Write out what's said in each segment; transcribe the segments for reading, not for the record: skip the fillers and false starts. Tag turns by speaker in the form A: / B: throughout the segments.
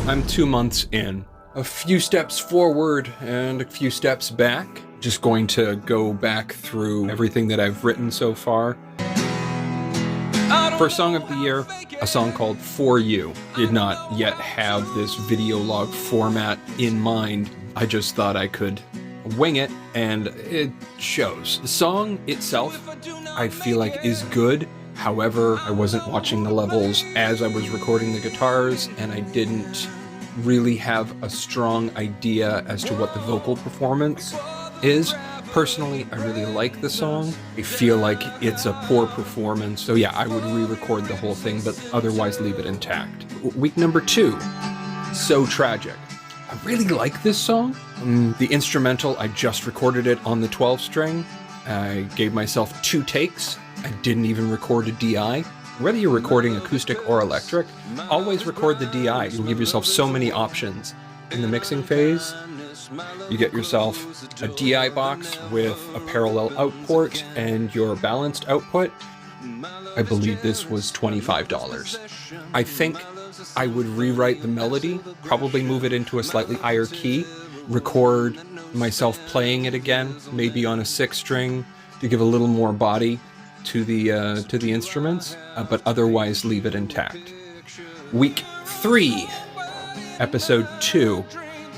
A: I'm 2 months in. A few steps forward and a few steps back. Just going to go back through everything that I've written so far. For Song of the Year, a song called For You. Did not yet have this video log format in mind. I just thought I could wing it, and it shows. The song itself, I feel like, is good. However, I wasn't watching the levels as I was recording the guitars, and I didn't really have a strong idea as to what the vocal performance is. Personally, I really like the song. I feel like it's a poor performance. So yeah, I would re-record the whole thing, but otherwise leave it intact. Week number 2, So Tragic. I really like this song. The instrumental, I just recorded it on the 12-string. I gave myself 2 takes. I didn't even record a DI. Whether you're recording acoustic or electric, always record the DI. You'll give yourself so many options. In the mixing phase, you get yourself a DI box with a parallel out port and your balanced output. I believe this was $25. I think I would rewrite the melody, probably move it into a slightly higher key, record myself playing it again, maybe on a 6-string to give a little more body to the instruments, but otherwise leave it intact. Week 3, episode 2,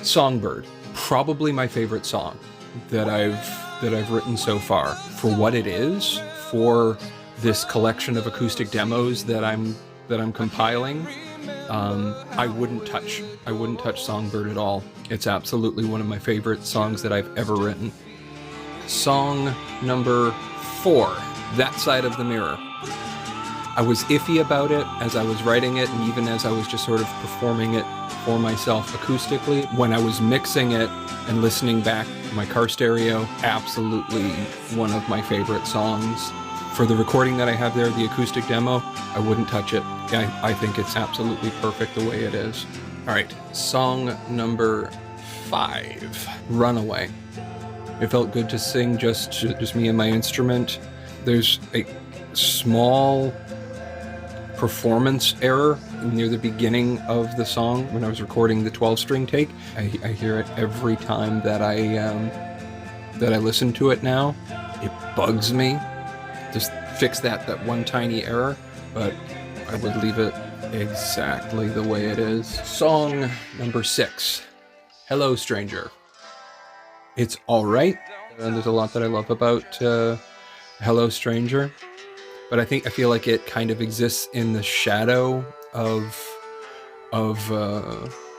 A: Songbird. Probably my favorite song that I've written so far. For what it is, for this collection of acoustic demos that I'm compiling, I wouldn't touch Songbird at all. It's absolutely one of my favorite songs that I've ever written. Song number 4, That Side of the Mirror. I was iffy about it as I was writing it, and even as I was just sort of performing it for myself acoustically. When I was mixing it and listening back to my car stereo, absolutely one of my favorite songs. For the recording that I have there, the acoustic demo, I wouldn't touch it. I think it's absolutely perfect the way it is. All right, song number 5, Runaway. It felt good to sing just me and my instrument. There's a small performance error near the beginning of the song when I was recording the 12-string take. I hear it every time that I listen to it now. It bugs me. Just fix that one tiny error, but I would leave it exactly the way it is. Song number 6, Hello Stranger. It's all right, and there's a lot that I love about Hello Stranger, but I feel like it kind of exists in the shadow of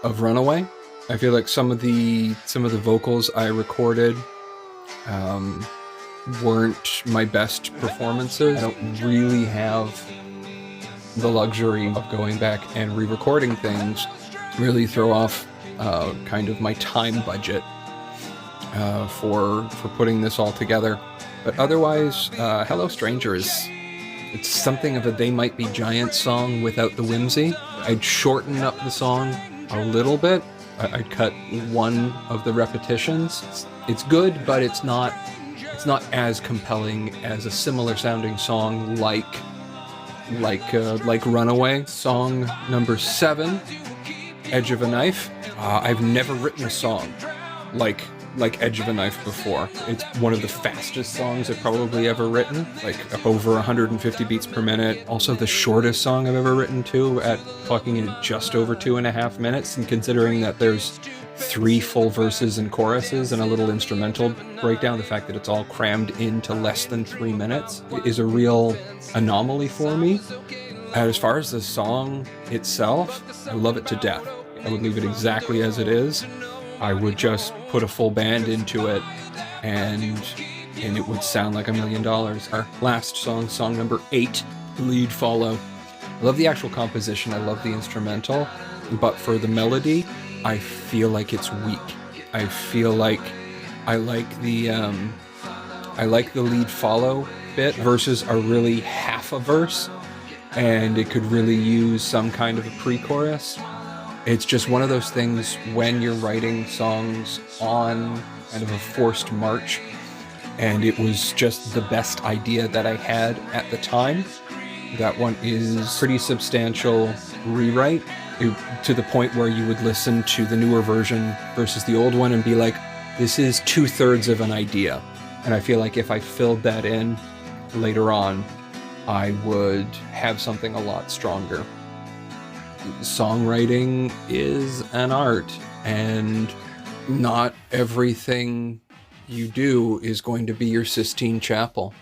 A: Runaway. I feel like some of the vocals I recorded weren't my best performances. I don't really have the luxury of going back and re-recording things, really throw off kind of my time budget for putting this all together. But otherwise, Hello Stranger it's something of a They Might Be Giants song without the whimsy. I'd shorten up the song a little bit. I'd cut one of the repetitions. It's good, but it's not as compelling as a similar sounding song like Runaway. Song number 7, Edge of a Knife. I've never written a song like Edge of a Knife before. It's one of the fastest songs I've probably ever written, like over 150 beats per minute. Also the shortest song I've ever written too, at clocking in just over 2.5 minutes, and considering that there's 3 full verses and choruses and a little instrumental breakdown, the fact that it's all crammed into less than 3 minutes is a real anomaly for me. As far as the song itself, I love it to death. I would leave it exactly as it is. I would just put a full band into it and it would sound like $1 million. Our last song, song number 8, Lead Follow. I love the actual composition, I love the instrumental, but for the melody, I feel like it's weak. I feel like I like the lead follow bit. Verses are really half a verse, and it could really use some kind of a pre-chorus. It's just one of those things when you're writing songs on kind of a forced march, and it was just the best idea that I had at the time. That one is pretty substantial rewrite, to the point where you would listen to the newer version versus the old one and be like, this is 2/3 of an idea. And I feel like if I filled that in later on, I would have something a lot stronger. Songwriting is an art, and not everything you do is going to be your Sistine Chapel.